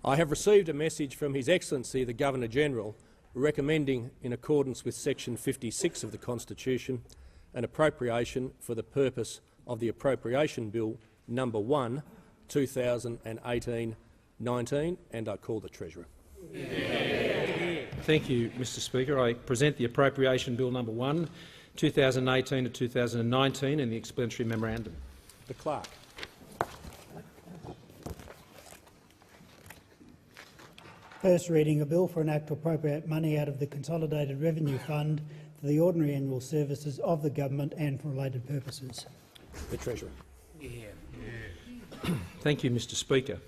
I have received a message from His Excellency the Governor-General recommending, in accordance with Section 56 of the Constitution, an appropriation for the purpose of the Appropriation Bill No. 1, 2018-19, and I call the Treasurer. Thank you, Mr Speaker. I present the Appropriation Bill No. 1, 2018 to 2019 and the explanatory memorandum. The Clerk. First reading, a bill for an act to appropriate money out of the Consolidated Revenue Fund for the ordinary annual services of the government and for related purposes. The Treasurer. Thank you, Mr Speaker.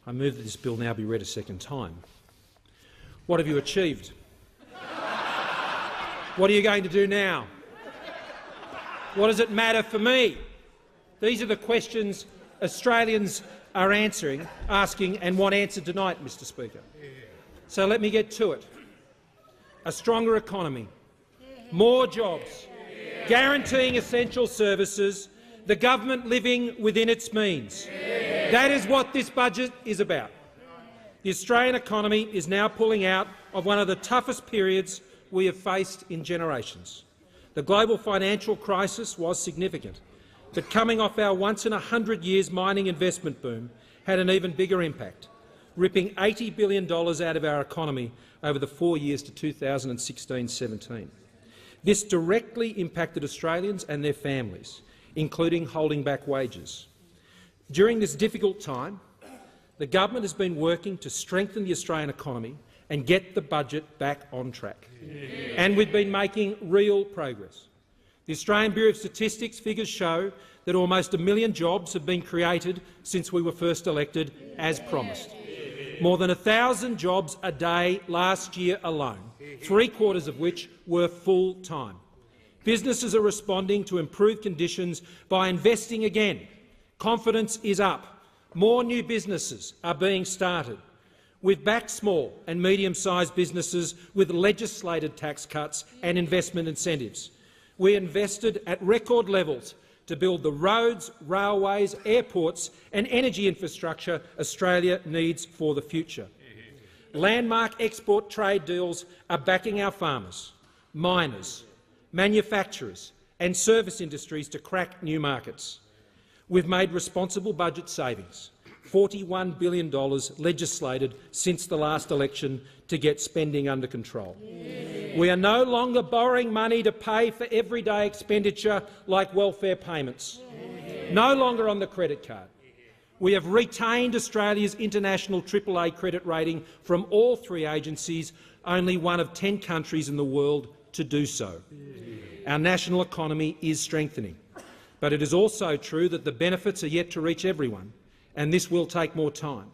I move that this bill now be read a second time. What have you achieved? What are you going to do now? What does it matter for me? These are the questions Australians are asking and want answered tonight, Mr Speaker. So let me get to it. A stronger economy, more jobs, guaranteeing essential services, the government living within its means. That is what this budget is about. The Australian economy is now pulling out of one of the toughest periods we have faced in generations. The global financial crisis was significant, but coming off our once-in-a-100 years mining investment boom had an even bigger impact, ripping $80 billion out of our economy over the 4 years to 2016-17. This directly impacted Australians and their families, including holding back wages. During this difficult time, the government has been working to strengthen the Australian economy and get the budget back on track. And we've been making real progress. The Australian Bureau of Statistics figures show that almost 1 million jobs have been created since we were first elected, as promised. More than 1,000 jobs a day last year alone, 3/4 of which were full-time. Businesses are responding to improved conditions by investing again. Confidence is up. More new businesses are being started. We've backed small and medium-sized businesses with legislated tax cuts and investment incentives. We invested at record levels to build the roads, railways, airports and energy infrastructure Australia needs for the future. Landmark export trade deals are backing our farmers, miners, manufacturers and service industries to crack new markets. We've made responsible budget savings, $41 billion legislated since the last election to get spending under control. We are no longer borrowing money to pay for everyday expenditure like welfare payments, no longer on the credit card. We have retained Australia's international AAA credit rating from all 3 agencies, only one of 10 countries in the world to do so. Our national economy is strengthening, but it is also true that the benefits are yet to reach everyone, and this will take more time.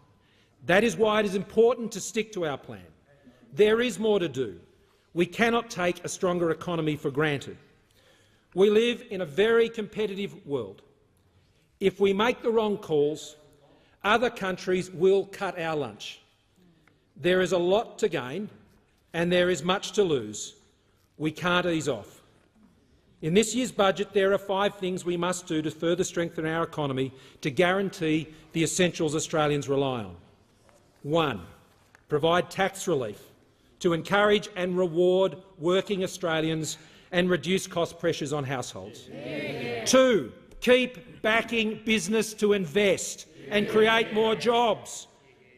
That is why it is important to stick to our plan. There is more to do. We cannot take a stronger economy for granted. We live in a very competitive world. If we make the wrong calls, other countries will cut our lunch. There is a lot to gain and there is much to lose. We can't ease off. In this year's budget, there are 5 things we must do to further strengthen our economy to guarantee the essentials Australians rely on. 1. Provide tax relief to encourage and reward working Australians and reduce cost pressures on households. 2, keep backing business to invest and create more jobs,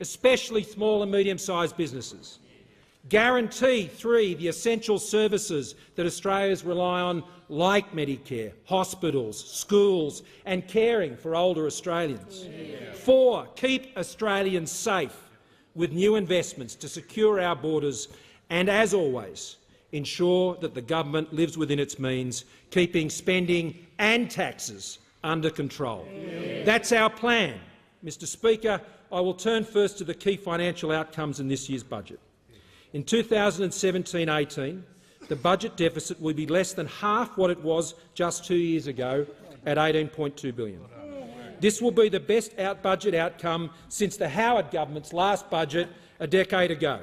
especially small and medium-sized businesses. Guarantee 3, the essential services that Australians rely on, like Medicare, hospitals, schools and caring for older Australians. 4, keep Australians safe with new investments to secure our borders and, as always, ensure that the government lives within its means, keeping spending and taxes under control. That's our plan. Mr Speaker, I will turn first to the key financial outcomes in this year's budget. In 2017-18, the budget deficit will be less than half what it was just 2 years ago, at $18.2 billion. This will be the best budget outcome since the Howard government's last budget a decade ago.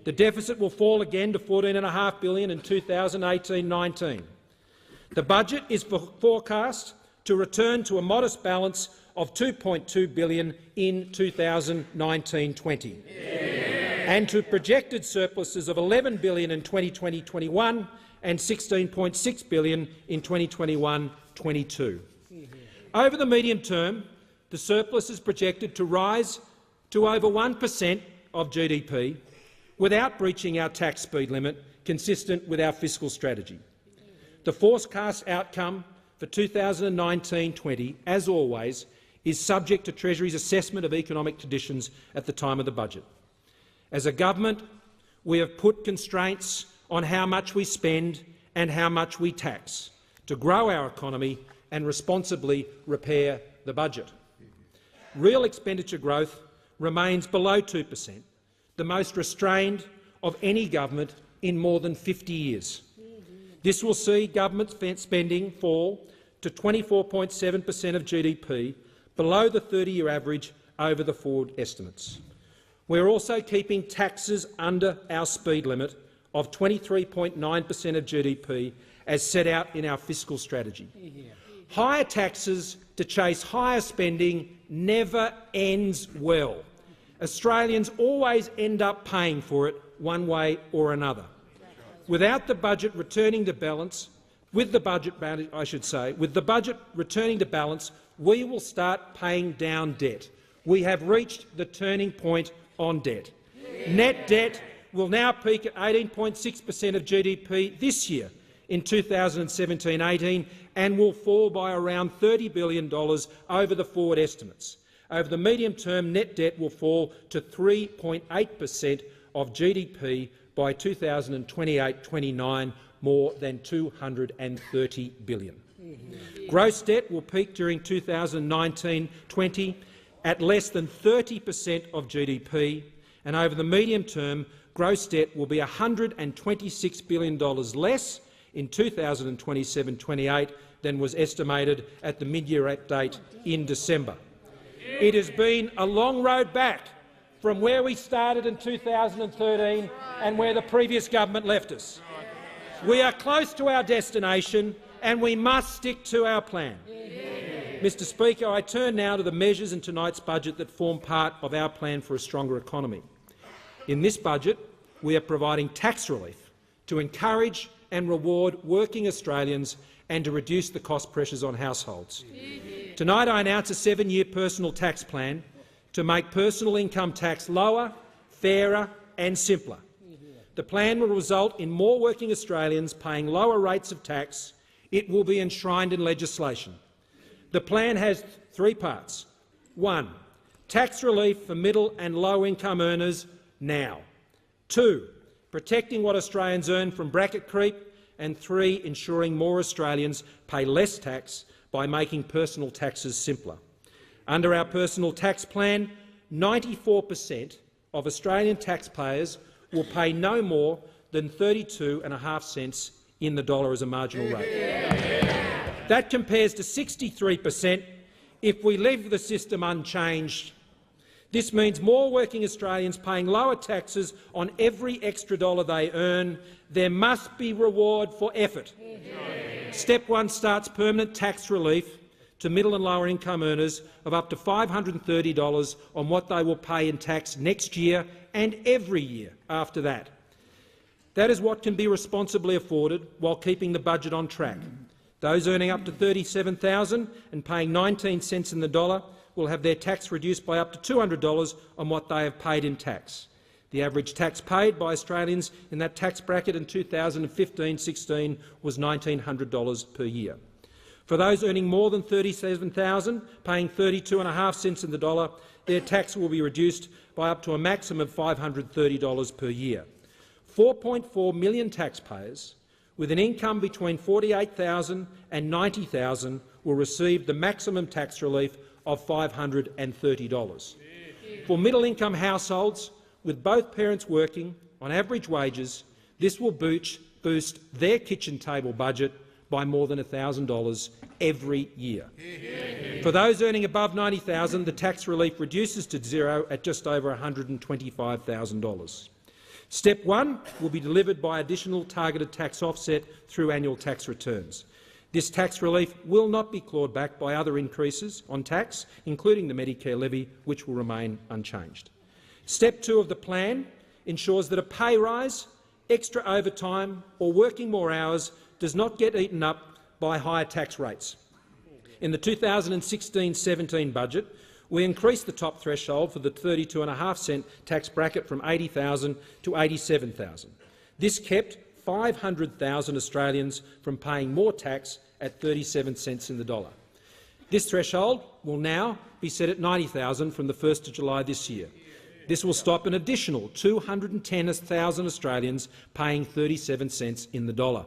The deficit will fall again to $14.5 billion in 2018-19. The budget is forecast to return to a modest balance of $2.2 billion in 2019-20. And to projected surpluses of $11 billion in 2020-21 and $16.6 billion in 2021-22. Over the medium term, the surplus is projected to rise to over 1% of GDP without breaching our tax speed limit, consistent with our fiscal strategy. The forecast outcome for 2019-20, as always, is subject to Treasury's assessment of economic conditions at the time of the budget. As a government, we have put constraints on how much we spend and how much we tax to grow our economy and responsibly repair the budget. Real expenditure growth remains below 2%, the most restrained of any government in more than 50 years. This will see government spending fall to 24.7% of GDP, below the 30-year average over the forward estimates. We are also keeping taxes under our speed limit of 23.9% of GDP, as set out in our fiscal strategy. Higher taxes to chase higher spending never ends well. Australians always end up paying for it one way or another. Without the budget returning to balance, with the budget returning to balance, we will start paying down debt. We have reached the turning point on debt. Net debt will now peak at 18.6% of GDP this year in 2017-18 and will fall by around $30 billion over the forward estimates. Over the medium term, net debt will fall to 3.8% of GDP by 2028-29, more than $230 billion. Gross debt will peak during 2019-20 at less than 30% of GDP, and over the medium term, gross debt will be $126 billion less in 2027-28 than was estimated at the mid-year update in December. It has been a long road back from where we started in 2013 and where the previous government left us. We are close to our destination and we must stick to our plan. Mr Speaker, I turn now to the measures in tonight's budget that form part of our plan for a stronger economy. In this budget, we are providing tax relief to encourage and reward working Australians and to reduce the cost pressures on households. Tonight I announce a 7-year personal tax plan to make personal income tax lower, fairer and simpler. The plan will result in more working Australians paying lower rates of tax. It will be enshrined in legislation. The plan has 3 parts. 1. Tax relief for middle and low-income earners now. 2. Protecting what Australians earn from bracket creep. And 3. Ensuring more Australians pay less tax by making personal taxes simpler. Under our personal tax plan, 94% of Australian taxpayers will pay no more than 32.5 cents in the dollar as a marginal rate. That compares to 63% if we leave the system unchanged. This means more working Australians paying lower taxes on every extra dollar they earn. There must be reward for effort. Step 1 starts permanent tax relief to middle and lower income earners of up to $530 on what they will pay in tax next year and every year after that. That is what can be responsibly afforded while keeping the budget on track. Those earning up to $37,000 and paying 19 cents in the dollar will have their tax reduced by up to $200 on what they have paid in tax. The average tax paid by Australians in that tax bracket in 2015-16 was $1,900 per year. For those earning more than $37,000, paying 32.5 cents in the dollar, their tax will be reduced by up to a maximum of $530 per year. 4.4 million taxpayers with an income between $48,000 and $90,000 will receive the maximum tax relief of $530. For middle-income households with both parents working on average wages, this will boost their kitchen table budget by more than $1,000 every year. For those earning above $90,000, the tax relief reduces to zero at just over $125,000. Step 1 will be delivered by additional targeted tax offset through annual tax returns. This tax relief will not be clawed back by other increases on tax, including the Medicare levy, which will remain unchanged. Step 2 of the plan ensures that a pay rise, extra overtime or working more hours does not get eaten up by higher tax rates. In the 2016-17 budget, we increased the top threshold for the 32.5 cent tax bracket from $80,000 to $87,000. This kept 500,000 Australians from paying more tax at 37 cents in the dollar. This threshold will now be set at $90,000 from the 1st of July this year. This will stop an additional 210,000 Australians paying 37 cents in the dollar.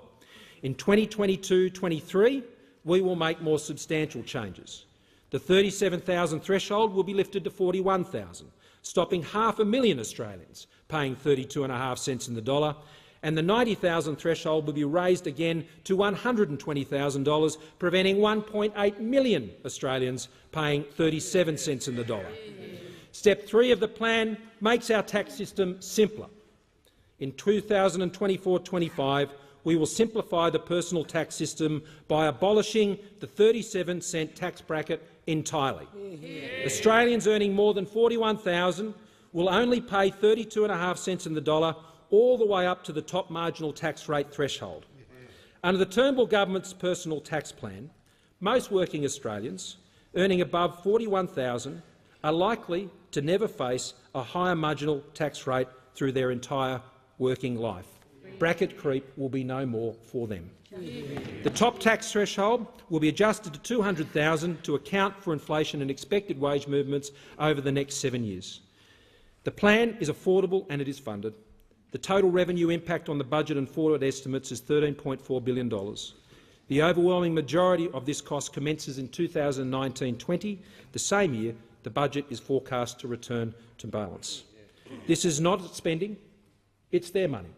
In 2022-23, we will make more substantial changes. The 37,000 threshold will be lifted to 41,000, stopping 500,000 Australians paying 32.5 cents in the dollar, and the 90,000 threshold will be raised again to $120,000, preventing 1.8 million Australians paying 37 cents in the dollar. Step 3 of the plan makes our tax system simpler. In 2024-25, we will simplify the personal tax system by abolishing the 37-cent tax bracket entirely. Australians earning more than $41,000 will only pay 32.5 cents in the dollar all the way up to the top marginal tax rate threshold. Under the Turnbull Government's personal tax plan, most working Australians earning above $41,000 are likely to never face a higher marginal tax rate through their entire working life. Bracket creep will be no more for them. The top tax threshold will be adjusted to $200,000 to account for inflation and expected wage movements over the next 7 years. The plan is affordable and it is funded. The total revenue impact on the budget and forward estimates is $13.4 billion. The overwhelming majority of this cost commences in 2019-20, the same year the budget is forecast to return to balance. This is not spending, it's their money.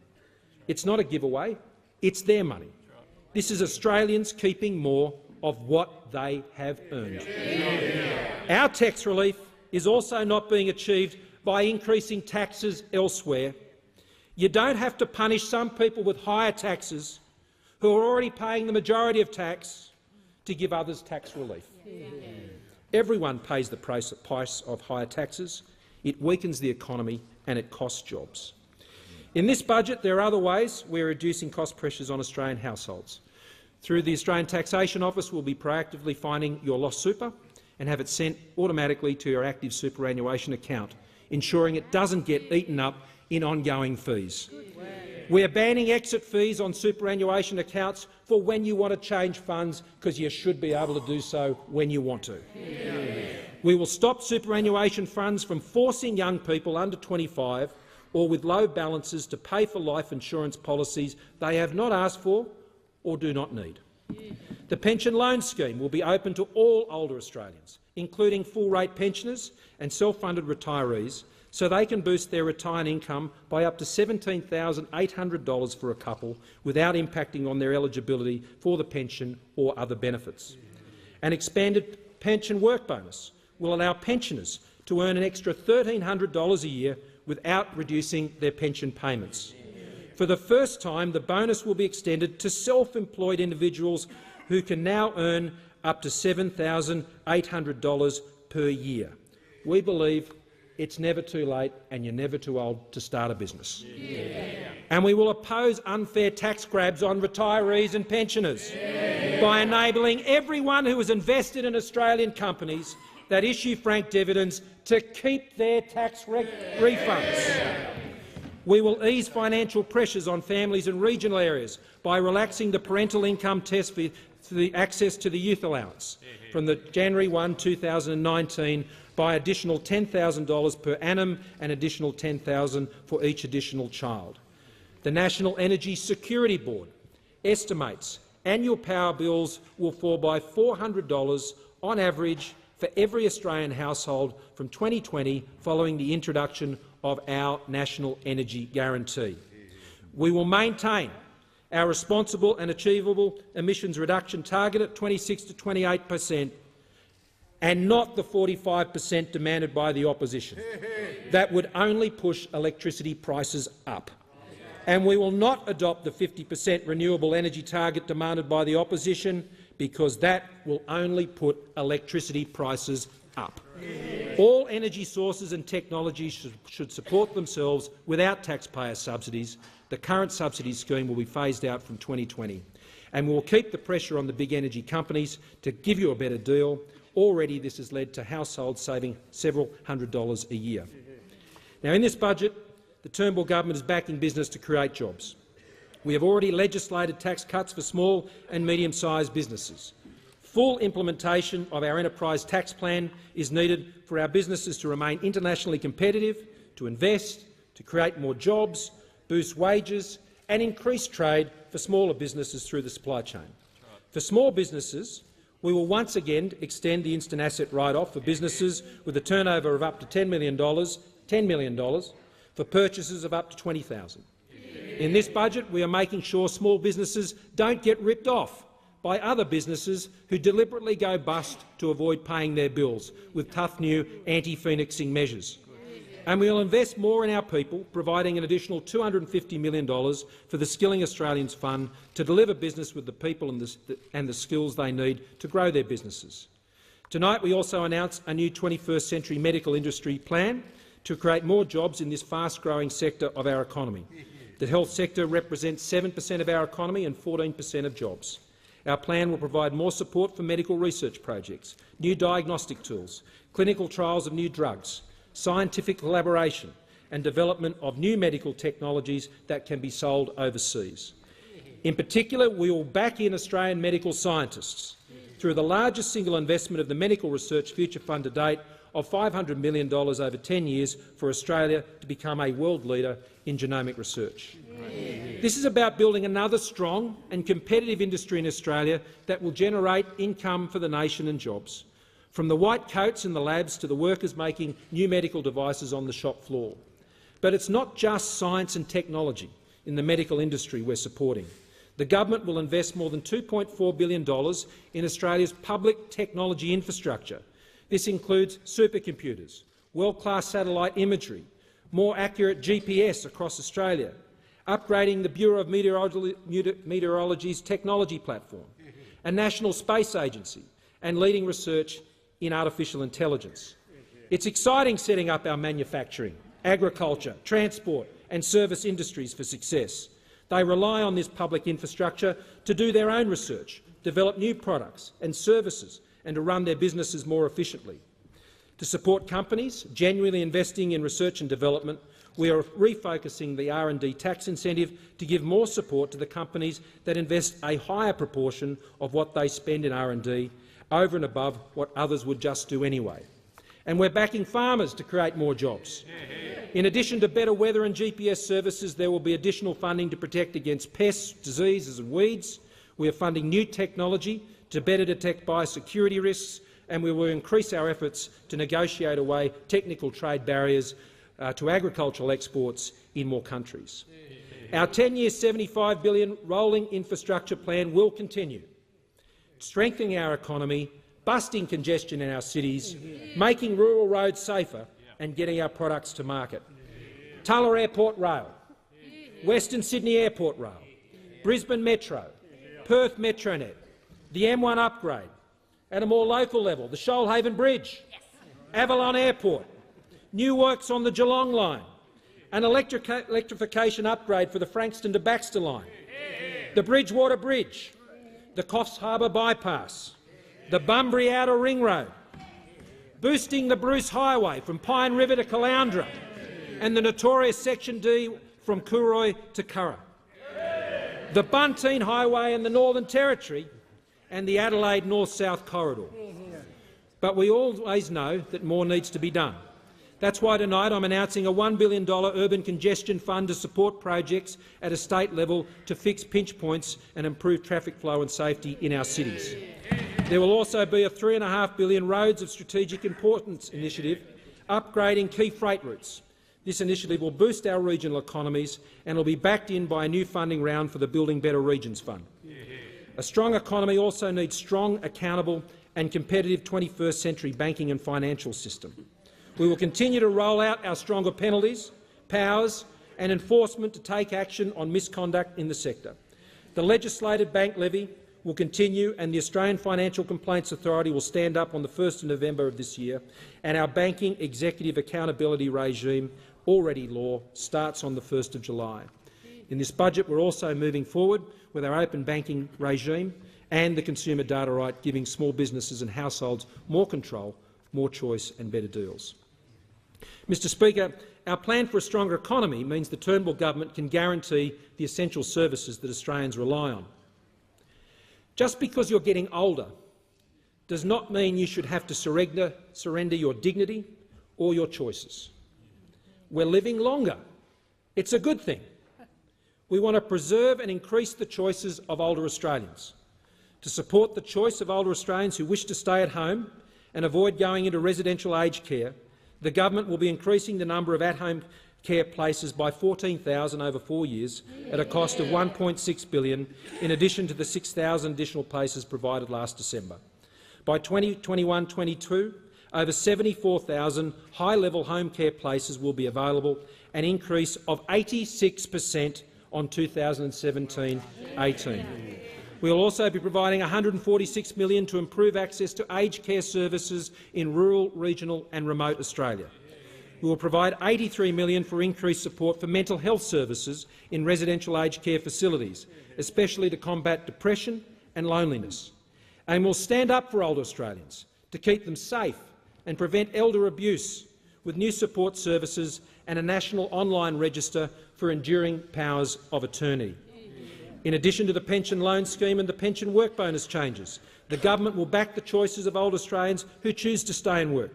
It's not a giveaway, it's their money. This is Australians keeping more of what they have earned. Our tax relief is also not being achieved by increasing taxes elsewhere. You don't have to punish some people with higher taxes who are already paying the majority of tax to give others tax relief. Everyone pays the price of higher taxes. It weakens the economy and it costs jobs. In this budget, there are other ways we are reducing cost pressures on Australian households. Through the Australian Taxation Office, we'll be proactively finding your lost super and have it sent automatically to your active superannuation account, ensuring it doesn't get eaten up in ongoing fees. We are banning exit fees on superannuation accounts for when you want to change funds, because you should be able to do so when you want to. We will stop superannuation funds from forcing young people under 25 or with low balances to pay for life insurance policies they have not asked for or do not need. The pension loan scheme will be open to all older Australians, including full-rate pensioners and self-funded retirees, so they can boost their retirement income by up to $17,800 for a couple without impacting on their eligibility for the pension or other benefits. An expanded pension work bonus will allow pensioners to earn an extra $1,300 a year without reducing their pension payments. For the first time, the bonus will be extended to self-employed individuals who can now earn up to $7,800 per year. We believe it's never too late and you're never too old to start a business. And we will oppose unfair tax grabs on retirees and pensioners by enabling everyone who has invested in Australian companies that issue franked dividends to keep their tax refunds. We will ease financial pressures on families in regional areas by relaxing the parental income test for the access to the youth allowance from the January 1, 2019 by additional $10,000 per annum and additional $10,000 for each additional child. The National Energy Security Board estimates annual power bills will fall by $400 on average for every Australian household from 2020 following the introduction of our National Energy Guarantee. We will maintain our responsible and achievable emissions reduction target at 26 to 28% and not the 45% demanded by the opposition. That would only push electricity prices up. And we will not adopt the 50% renewable energy target demanded by the opposition because that will only put electricity prices up. All energy sources and technologies should support themselves without taxpayer subsidies. The current subsidy scheme will be phased out from 2020, and we will keep the pressure on the big energy companies to give you a better deal. Already this has led to households saving several $100s a year. Now, in this budget, the Turnbull Government is backing business to create jobs. We have already legislated tax cuts for small and medium-sized businesses. Full implementation of our enterprise tax plan is needed for our businesses to remain internationally competitive, to invest, to create more jobs, boost wages and increase trade for smaller businesses through the supply chain. For small businesses, we will once again extend the instant asset write-off for businesses with a turnover of up to $10 million for purchases of up to $20,000. In this budget, we are making sure small businesses don't get ripped off by other businesses who deliberately go bust to avoid paying their bills with tough new anti-phoenixing measures. And we will invest more in our people, providing an additional $250 million for the Skilling Australians Fund to deliver business with the people and the skills they need to grow their businesses. Tonight we also announced a new 21st century medical industry plan to create more jobs in this fast-growing sector of our economy. The health sector represents 7% of our economy and 14% of jobs. Our plan will provide more support for medical research projects, new diagnostic tools, clinical trials of new drugs, scientific collaboration and development of new medical technologies that can be sold overseas. In particular, we will back in Australian medical scientists through the largest single investment of the Medical Research Future Fund to date of $500 million over 10 years for Australia to become a world leader in genomic research. This is about building another strong and competitive industry in Australia that will generate income for the nation and jobs, from the white coats in the labs to the workers making new medical devices on the shop floor. But it's not just science and technology in the medical industry we're supporting. The government will invest more than $2.4 billion in Australia's public technology infrastructure. This includes supercomputers, world-class satellite imagery, more accurate GPS across Australia, upgrading the Bureau of Meteorology's technology platform, a national space agency and leading research in artificial intelligence. It's exciting setting up our manufacturing, agriculture, transport and service industries for success. They rely on this public infrastructure to do their own research, develop new products and services and to run their businesses more efficiently. To support companies genuinely investing in research and development, we are refocusing the R&D tax incentive to give more support to the companies that invest a higher proportion of what they spend in R&D over and above what others would just do anyway. And we're backing farmers to create more jobs. In addition to better weather and GPS services, there will be additional funding to protect against pests, diseases and weeds. We are funding new technology to better detect biosecurity risks, and we will increase our efforts to negotiate away technical trade barriers to agricultural exports in more countries. Our 10-year $75 billion rolling infrastructure plan will continue, strengthening our economy, busting congestion in our cities, making rural roads safer and getting our products to market. Tulla Airport Rail, Western Sydney Airport Rail, Brisbane Metro, Perth Metronet, the M1 upgrade, at a more local level, the Shoalhaven Bridge, Avalon Airport, new works on the Geelong line, an electrification upgrade for the Frankston to Baxter line, the Bridgewater Bridge, the Coffs Harbour Bypass, the Bunbury Outer Ring Road, boosting the Bruce Highway from Pine River to Caloundra, and the notorious Section D from Cooroy to Curra, the Bunteen Highway in the Northern Territory, and the Adelaide North-South Corridor. But we always know that more needs to be done. That's why tonight I'm announcing a $1 billion urban congestion fund to support projects at a state level to fix pinch points and improve traffic flow and safety in our cities. There will also be a $3.5 billion Roads of Strategic Importance initiative upgrading key freight routes. This initiative will boost our regional economies and will be backed in by a new funding round for the Building Better Regions Fund. A strong economy also needs strong, accountable and competitive 21st century banking and financial system. We will continue to roll out our stronger penalties, powers and enforcement to take action on misconduct in the sector. The legislated bank levy will continue and the Australian Financial Complaints Authority will stand up on the 1st of November of this year, and our banking executive accountability regime, already law, starts on the 1st of July. In this budget we're also moving forward with our open banking regime and the consumer data right, giving small businesses and households more control, more choice and better deals. Mr Speaker, our plan for a stronger economy means the Turnbull Government can guarantee the essential services that Australians rely on. Just because you're getting older does not mean you should have to surrender your dignity or your choices. We're living longer. It's a good thing. We want to preserve and increase the choices of older Australians. To support the choice of older Australians who wish to stay at home and avoid going into residential aged care, the government will be increasing the number of at-home care places by 14,000 over 4 years at a cost of $1.6 billion, in addition to the 6,000 additional places provided last December. By 2021-22, over 74,000 high-level home care places will be available, an increase of 86% on 2017-18. We will also be providing $146 million to improve access to aged care services in rural, regional and remote Australia. We will provide $83 million for increased support for mental health services in residential aged care facilities, especially to combat depression and loneliness. And we'll stand up for older Australians to keep them safe and prevent elder abuse with new support services and a national online register for enduring powers of attorney. In addition to the pension loan scheme and the pension work bonus changes, the government will back the choices of old Australians who choose to stay and work.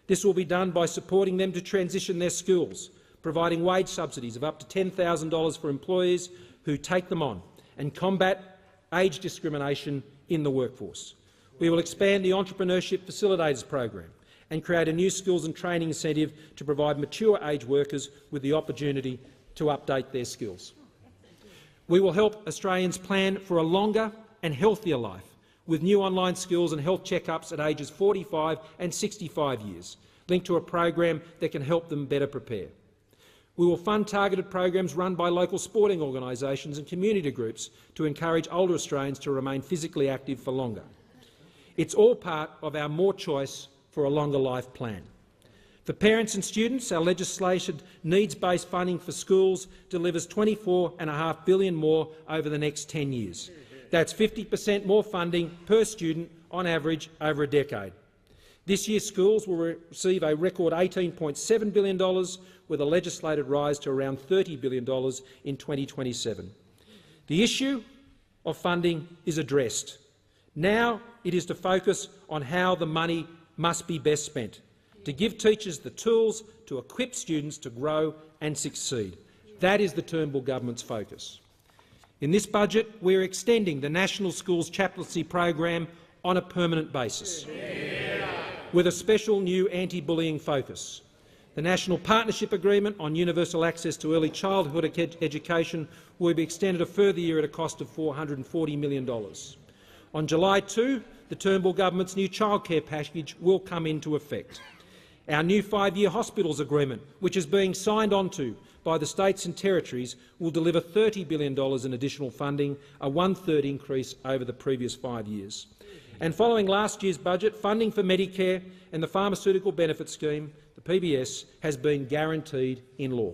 This will be done by supporting them to transition their skills, providing wage subsidies of up to $10,000 for employees who take them on, and combat age discrimination in the workforce. We will expand the Entrepreneurship Facilitators program and create a new skills and training incentive to provide mature age workers with the opportunity to update their skills. We will help Australians plan for a longer and healthier life with new online skills and health check-ups at ages 45 and 65 years, linked to a program that can help them better prepare. We will fund targeted programs run by local sporting organisations and community groups to encourage older Australians to remain physically active for longer. It's all part of our More Choice for a Longer Life plan. For parents and students, our legislation needs-based funding for schools delivers $24.5 billion more over the next 10 years. That's 50% more funding per student on average over a decade. This year schools will receive a record $18.7 billion, with a legislated rise to around $30 billion in 2027. The issue of funding is addressed. Now it is to focus on how the money must be best spent, to give teachers the tools to equip students to grow and succeed. That is the Turnbull Government's focus. In this budget, we are extending the National Schools Chaplaincy program on a permanent basis, with a special new anti-bullying focus. The National Partnership Agreement on Universal Access to Early Childhood Education will be extended a further year at a cost of $440 million. On July 2, the Turnbull Government's new childcare package will come into effect. Our new 5-year hospitals agreement, which is being signed onto by the states and territories, will deliver $30 billion in additional funding, a 1/3 increase over the previous 5 years. And following last year's budget, funding for Medicare and the Pharmaceutical Benefit Scheme, the PBS, has been guaranteed in law.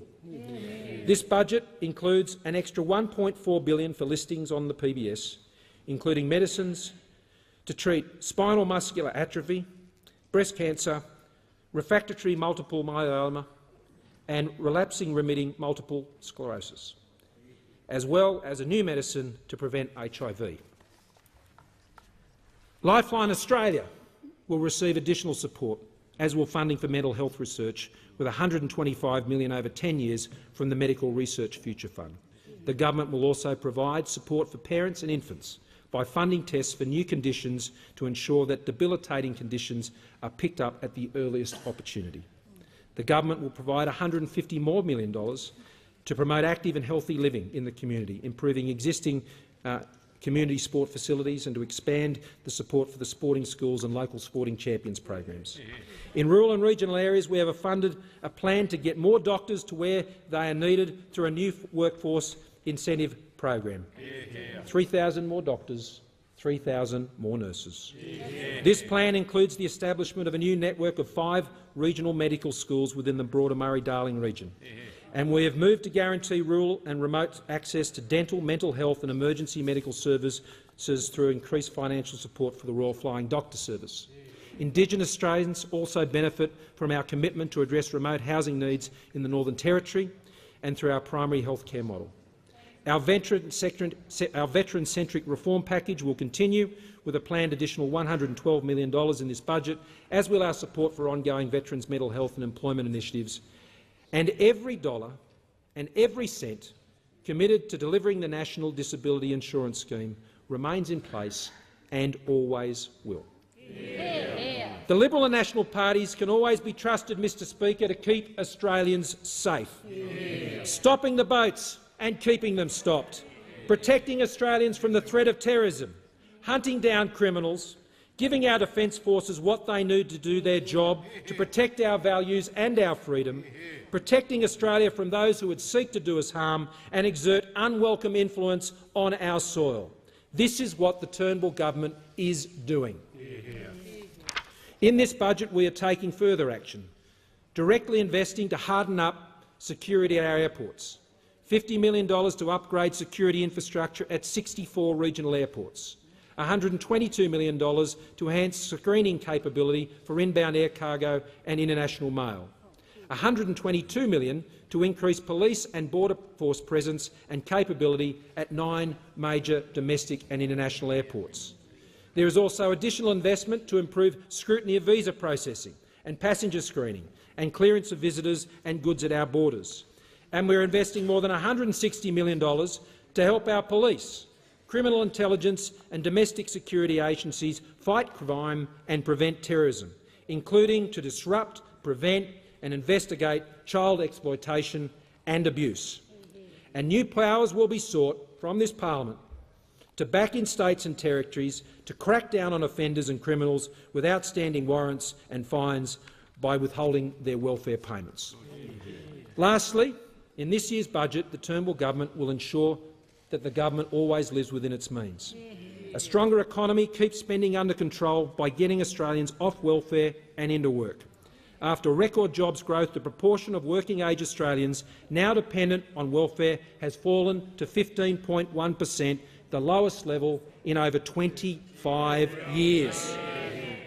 This budget includes an extra $1.4 billion for listings on the PBS, including medicines to treat spinal muscular atrophy, breast cancer, refractory multiple myeloma and relapsing remitting multiple sclerosis, as well as a new medicine to prevent HIV. Lifeline Australia will receive additional support, as will funding for mental health research, with $125 million over 10 years from the Medical Research Future Fund. The government will also provide support for parents and infants by funding tests for new conditions to ensure that debilitating conditions are picked up at the earliest opportunity. The government will provide $150 million more to promote active and healthy living in the community, improving existing community sport facilities and to expand the support for the sporting schools and local sporting champions programs. In rural and regional areas, we have funded a plan to get more doctors to where they are needed through a new workforce incentive program. 3,000 more doctors, 3,000 more nurses. This plan includes the establishment of a new network of 5 regional medical schools within the broader Murray-Darling region. And we have moved to guarantee rural and remote access to dental, mental health and emergency medical services through increased financial support for the Royal Flying Doctor Service. Indigenous Australians also benefit from our commitment to address remote housing needs in the Northern Territory and through our primary health care model. Our veteran-centric reform package will continue with a planned additional $112 million in this budget, as will our support for ongoing veterans' mental health and employment initiatives. And every dollar and every cent committed to delivering the National Disability Insurance Scheme remains in place and always will. Yeah. The Liberal and National parties can always be trusted, Mr Speaker, to keep Australians safe, stopping the boats and keeping them stopped, protecting Australians from the threat of terrorism, hunting down criminals, giving our defence forces what they need to do their job to protect our values and our freedom, protecting Australia from those who would seek to do us harm and exert unwelcome influence on our soil. This is what the Turnbull government is doing. In this budget, we are taking further action, directly investing to harden up security at our airports, $50 million to upgrade security infrastructure at 64 regional airports, $122 million to enhance screening capability for inbound air cargo and international mail, $122 million to increase police and border force presence and capability at 9 major domestic and international airports. There is also additional investment to improve scrutiny of visa processing and passenger screening and clearance of visitors and goods at our borders. And we are investing more than $160 million to help our police, criminal intelligence and domestic security agencies fight crime and prevent terrorism, including to disrupt, prevent and investigate child exploitation and abuse. And new powers will be sought from this parliament to back in states and territories to crack down on offenders and criminals with outstanding warrants and fines by withholding their welfare payments. Lastly, in this year's budget, the Turnbull government will ensure that the government always lives within its means. A stronger economy keeps spending under control by getting Australians off welfare and into work. After record jobs growth, the proportion of working-age Australians now dependent on welfare has fallen to 15.1%, the lowest level in over 25 years.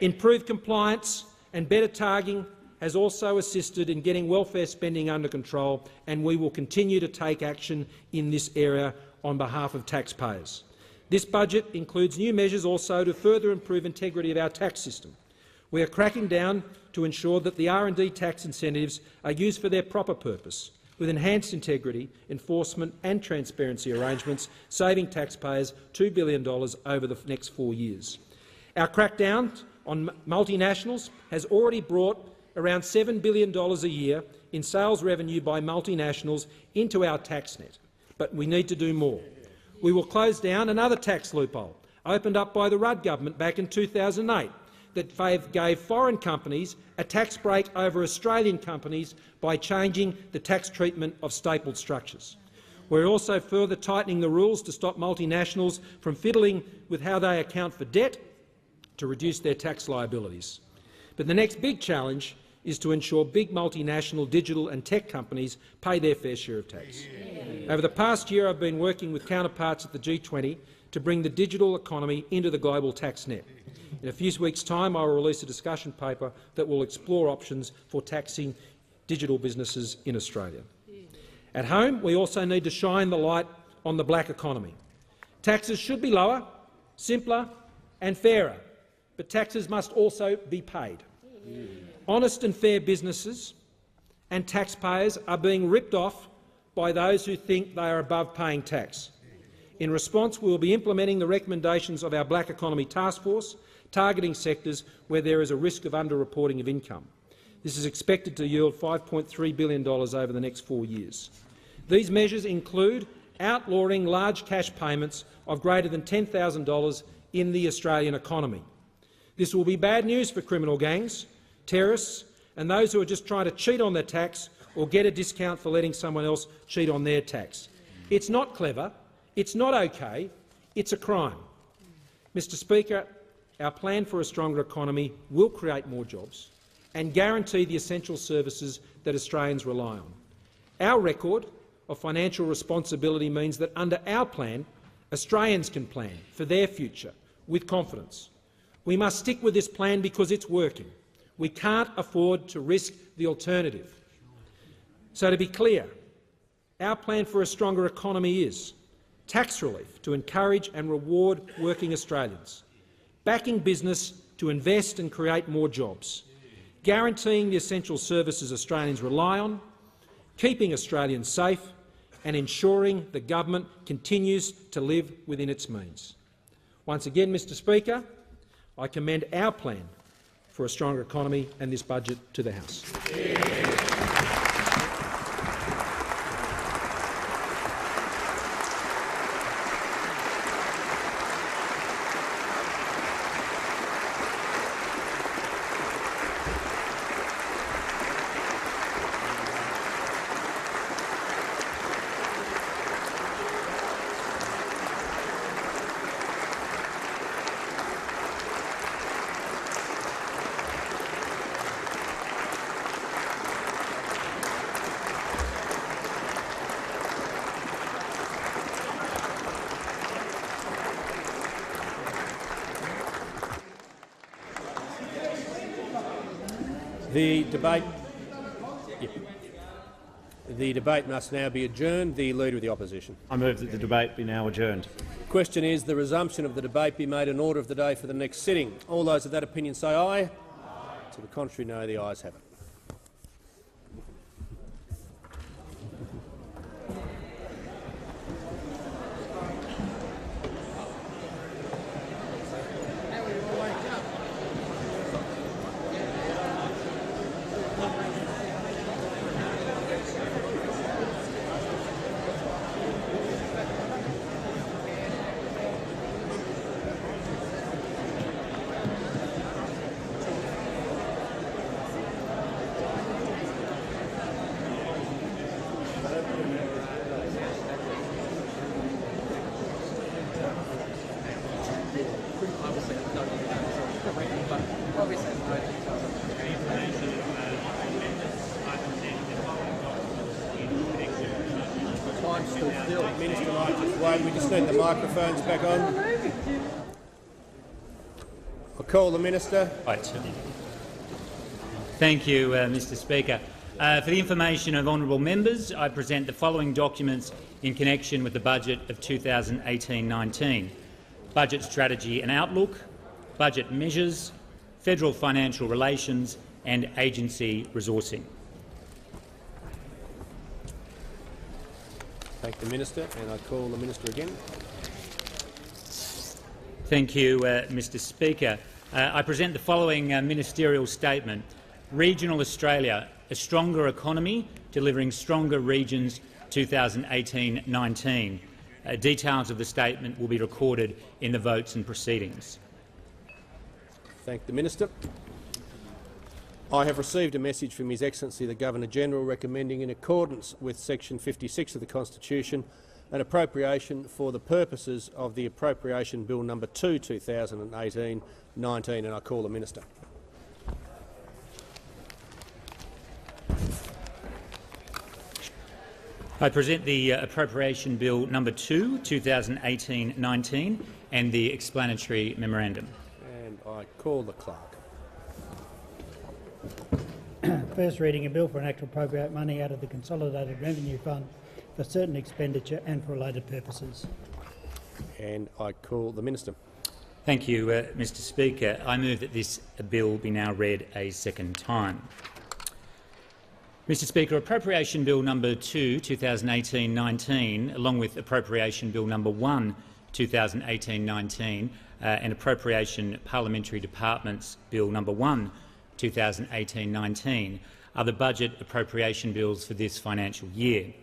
Improved compliance and better targeting has also assisted in getting welfare spending under control, and we will continue to take action in this area on behalf of taxpayers. This budget includes new measures also to further improve integrity of our tax system. We are cracking down to ensure that the R&D tax incentives are used for their proper purpose, with enhanced integrity, enforcement and transparency arrangements, saving taxpayers $2 billion over the next 4 years. Our crackdown on multinationals has already brought around $7 billion a year in sales revenue by multinationals into our tax net, but we need to do more. We will close down another tax loophole opened up by the Rudd government back in 2008 that gave foreign companies a tax break over Australian companies by changing the tax treatment of stapled structures. We're also further tightening the rules to stop multinationals from fiddling with how they account for debt to reduce their tax liabilities. But the next big challenge is to ensure big multinational digital and tech companies pay their fair share of tax. Over the past year, I've been working with counterparts at the G20 to bring the digital economy into the global tax net. In a few weeks' time, I will release a discussion paper that will explore options for taxing digital businesses in Australia. At home, we also need to shine the light on the black economy. Taxes should be lower, simpler and fairer, but taxes must also be paid. Honest and fair businesses and taxpayers are being ripped off by those who think they are above paying tax. In response, we will be implementing the recommendations of our Black Economy Task Force, targeting sectors where there is a risk of underreporting of income. This is expected to yield $5.3 billion over the next 4 years. These measures include outlawing large cash payments of greater than $10,000 in the Australian economy. This will be bad news for criminal gangs, terrorists and those who are just trying to cheat on their tax or get a discount for letting someone else cheat on their tax. It's not clever, it's not okay, it's a crime. Mr Speaker, our plan for a stronger economy will create more jobs and guarantee the essential services that Australians rely on. Our record of financial responsibility means that under our plan, Australians can plan for their future with confidence. We must stick with this plan because it's working. We can't afford to risk the alternative. So, to be clear, our plan for a stronger economy is tax relief to encourage and reward working Australians, backing business to invest and create more jobs, guaranteeing the essential services Australians rely on, keeping Australians safe and ensuring the government continues to live within its means. Once again, Mr Speaker, I commend our plan for a stronger economy and this budget to the House. The debate must now be adjourned. The Leader of the Opposition. I move that the debate be now adjourned. The question is the resumption of the debate be made an order of the day for the next sitting. All those of that opinion say aye. To the contrary, no. The ayes have it. Minister might just wait. We just need the microphones back on. I'll call the Minister. Right. Thank you, Mr Speaker. For the information of honourable members, I present the following documents in connection with the budget of 2018-19. Budget Strategy and Outlook, Budget Measures, Federal Financial Relations and Agency Resourcing. Thank the Minister, and I call the Minister again. Thank you, Mr Speaker. I present the following ministerial statement. Regional Australia, a stronger economy, delivering stronger regions 2018-19. Details of the statement will be recorded in the votes and proceedings. Thank the Minister. I have received a message from His Excellency the Governor-General recommending, in accordance with Section 56 of the Constitution, an appropriation for the purposes of the Appropriation Bill No. 2, 2018-19, and I call the Minister. I present the Appropriation Bill No. 2, 2018-19 and the explanatory memorandum. And I call the clerk. First reading, a bill for an act to appropriate money out of the Consolidated Revenue Fund for certain expenditure and for related purposes. And I call the Minister. Thank you, Mr Speaker. I move that this bill be now read a second time. Mr Speaker, Appropriation Bill No. 2, 2018-19, along with Appropriation Bill No. 1, 2018-19 and Appropriation Parliamentary Departments Bill No. 1, 2018-19 are the budget appropriation bills for this financial year.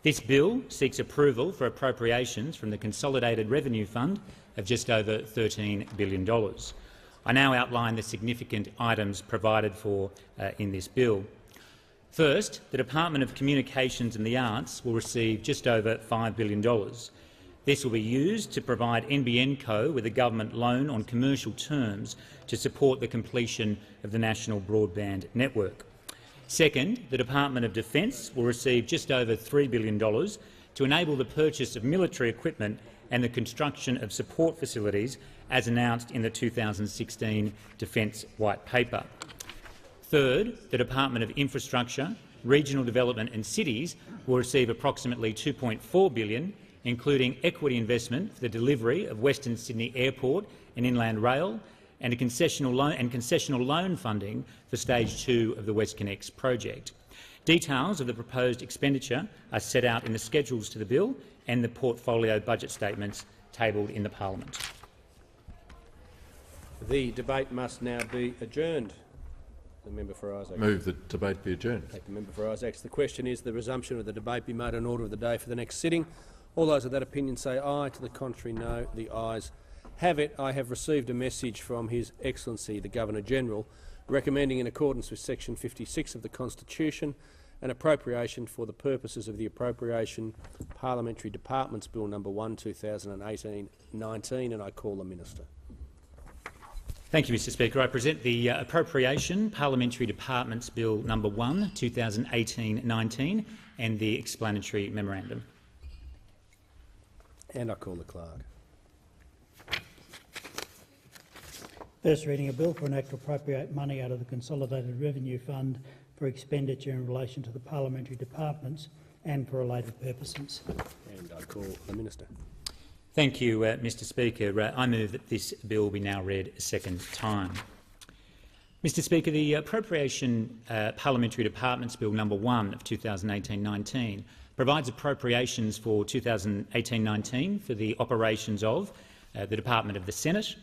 This bill seeks approval for appropriations from the Consolidated Revenue Fund of just over $13 billion. I now outline the significant items provided for in this bill. First, the Department of Communications and the Arts will receive just over $5 billion. This will be used to provide NBN Co with a government loan on commercial terms to support the completion of the national broadband network. Second, the Department of Defence will receive just over $3 billion to enable the purchase of military equipment and the construction of support facilities as announced in the 2016 Defence White Paper. Third, the Department of Infrastructure, Regional Development and Cities will receive approximately $2.4 billion, including equity investment for the delivery of Western Sydney Airport and Inland Rail, and a concessional loan funding for Stage 2 of the WestConnex project. Details of the proposed expenditure are set out in the schedules to the bill and the portfolio budget statements tabled in the Parliament. The debate must now be adjourned. The member for Isaac. Move that debate be adjourned. Thank the member for Isaacs. The question is the resumption of the debate be made an order of the day for the next sitting. All those of that opinion say aye. To the contrary, no. The ayes have it. I have received a message from His Excellency the Governor-General recommending, in accordance with Section 56 of the Constitution, an appropriation for the purposes of the Appropriation Parliamentary Departments Bill No. 1, 2018-19, and I call the Minister. Thank you, Mr Speaker. I present the Appropriation Parliamentary Departments Bill No. 1, 2018-19 and the explanatory memorandum. And I call the clerk. First reading, a bill for an act to appropriate money out of the Consolidated Revenue Fund for expenditure in relation to the parliamentary departments and for related purposes. And I call the Minister. Thank you, Mr Speaker. I move that this bill be now read a second time. Mr Speaker, the Appropriation Parliamentary Departments Bill No. 1 of 2018-19 provides appropriations for 2018-19 for the operations of the Department of the Senate,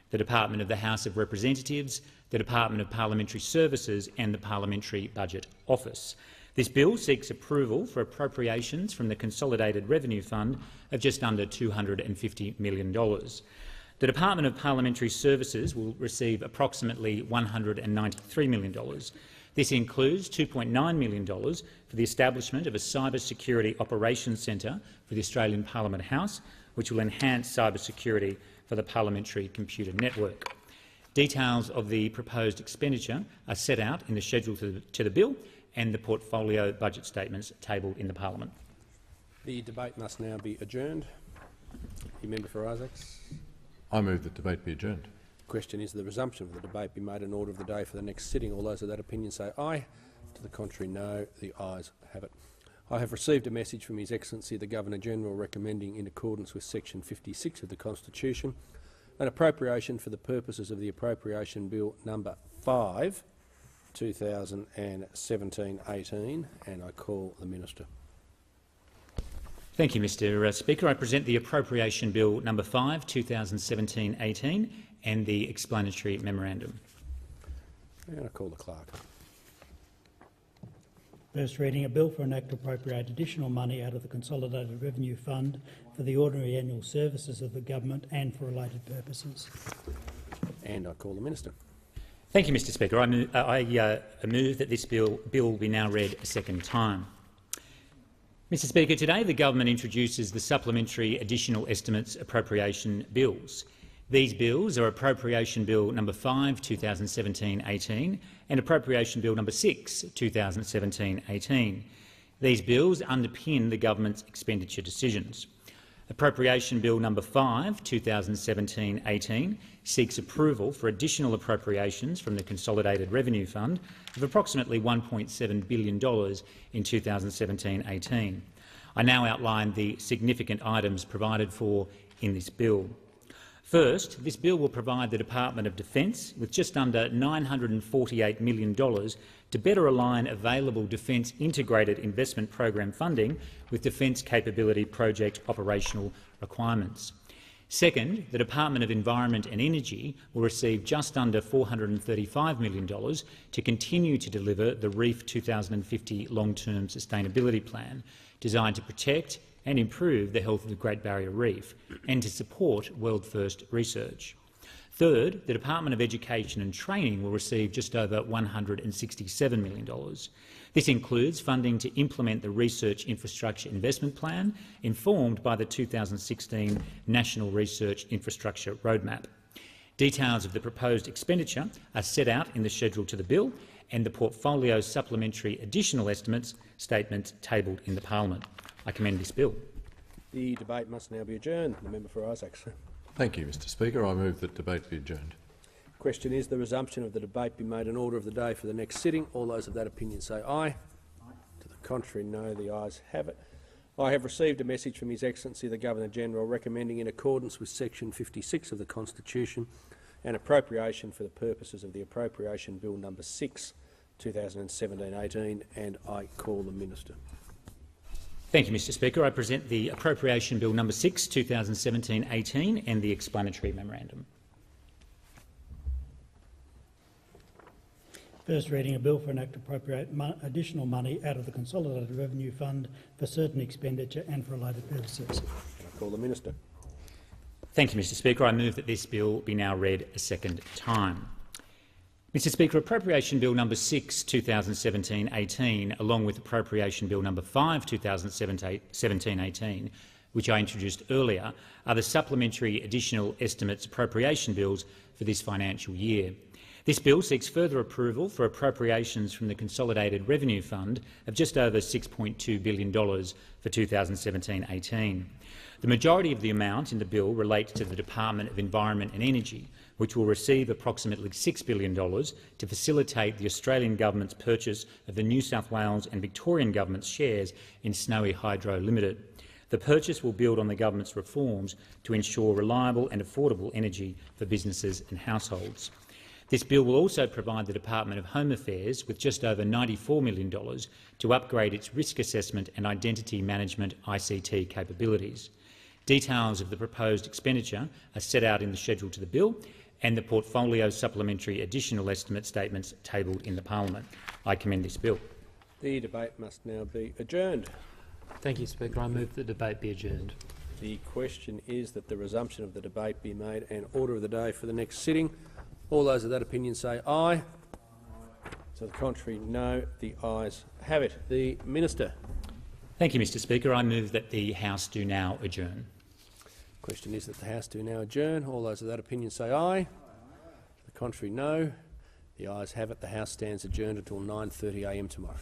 the Department of the House of Representatives, the Department of Parliamentary Services and the Parliamentary Budget Office. This bill seeks approval for appropriations from the Consolidated Revenue Fund of just under $250 million. The Department of Parliamentary Services will receive approximately $193 million. This includes $2.9 million for the establishment of a Cyber Security Operations Centre for the Australian Parliament House, which will enhance cyber security for the Parliamentary Computer Network. Details of the proposed expenditure are set out in the schedule to the bill and the portfolio budget statements tabled in the Parliament. The debate must now be adjourned. The member for Isaacs. I move that debate be adjourned. The question is the resumption of the debate be made an order of the day for the next sitting. All those of that opinion say aye. To the contrary, no. The ayes have it. I have received a message from His Excellency the Governor-General recommending, in accordance with Section 56 of the Constitution, an appropriation for the purposes of the Appropriation Bill No. 5, 2017-18, and I call the Minister. Thank you, Mr Speaker. I present the Appropriation Bill No. 5, 2017-18 and the explanatory memorandum. And I call the clerk. First reading, a bill for an act to appropriate additional money out of the Consolidated Revenue Fund for the ordinary annual services of the government and for related purposes. And I call the Minister. Thank you, Mr Speaker. I move that this bill be now read a second time. Mr Speaker, today the government introduces the Supplementary Additional Estimates Appropriation Bills. These bills are Appropriation Bill No. 5, 2017-18 and Appropriation Bill No. 6, 2017-18. These bills underpin the government's expenditure decisions. Appropriation Bill No. 5, 2017-18, seeks approval for additional appropriations from the Consolidated Revenue Fund of approximately $1.7 billion in 2017-18. I now outline the significant items provided for in this bill. First, this bill will provide the Department of Defence with just under $948 million to better align available Defence Integrated Investment Program funding with Defence Capability Project operational requirements. Second, the Department of Environment and Energy will receive just under $435 million to continue to deliver the REEF 2050 Long-Term Sustainability Plan, designed to protect and improve the health of the Great Barrier Reef and to support world-first research. Third, the Department of Education and Training will receive just over $167 million. This includes funding to implement the Research Infrastructure Investment Plan, informed by the 2016 National Research Infrastructure Roadmap. Details of the proposed expenditure are set out in the schedule to the bill and the portfolio supplementary additional estimates statement tabled in the Parliament. I commend this bill. The debate must now be adjourned. The member for Isaacs. Thank you, Mr Speaker. I move that debate be adjourned. Question is the resumption of the debate be made an order of the day for the next sitting. All those of that opinion say aye. To the contrary, no. The ayes have it. I have received a message from His Excellency the Governor-General recommending, in accordance with section 56 of the Constitution, an appropriation for the purposes of the Appropriation Bill No. 6, 2017-18, and I call the Minister. Thank you, Mr Speaker. I present the Appropriation Bill No. 6, 2017-18 and the explanatory memorandum. First reading a bill for an act to appropriate additional money out of the Consolidated Revenue Fund for certain expenditure and for related purposes. I call the Minister. Thank you, Mr Speaker. I move that this bill be now read a second time. Mr Speaker, Appropriation Bill No. 6, 2017-18, along with Appropriation Bill No. 5, 2017-18, which I introduced earlier, are the supplementary additional estimates appropriation bills for this financial year. This bill seeks further approval for appropriations from the Consolidated Revenue Fund of just over $6.2 billion for 2017-18. The majority of the amount in the bill relates to the Department of Environment and Energy, which will receive approximately $6 billion to facilitate the Australian Government's purchase of the New South Wales and Victorian Government's shares in Snowy Hydro Limited. The purchase will build on the Government's reforms to ensure reliable and affordable energy for businesses and households. This bill will also provide the Department of Home Affairs with just over $94 million to upgrade its risk assessment and identity management ICT capabilities. Details of the proposed expenditure are set out in the schedule to the bill and the portfolio supplementary additional estimate statements tabled in the Parliament. I commend this bill. The debate must now be adjourned. Thank you, Speaker. I move that the debate be adjourned. The question is that the resumption of the debate be made an order of the day for the next sitting. All those of that opinion say aye. To the contrary, no. The ayes have it. The Minister. Thank you, Mr Speaker. I move that the House do now adjourn. Question is that the House do now adjourn. All those of that opinion say aye. To the contrary, no. The ayes have it. The House stands adjourned until 9:30 a.m. tomorrow.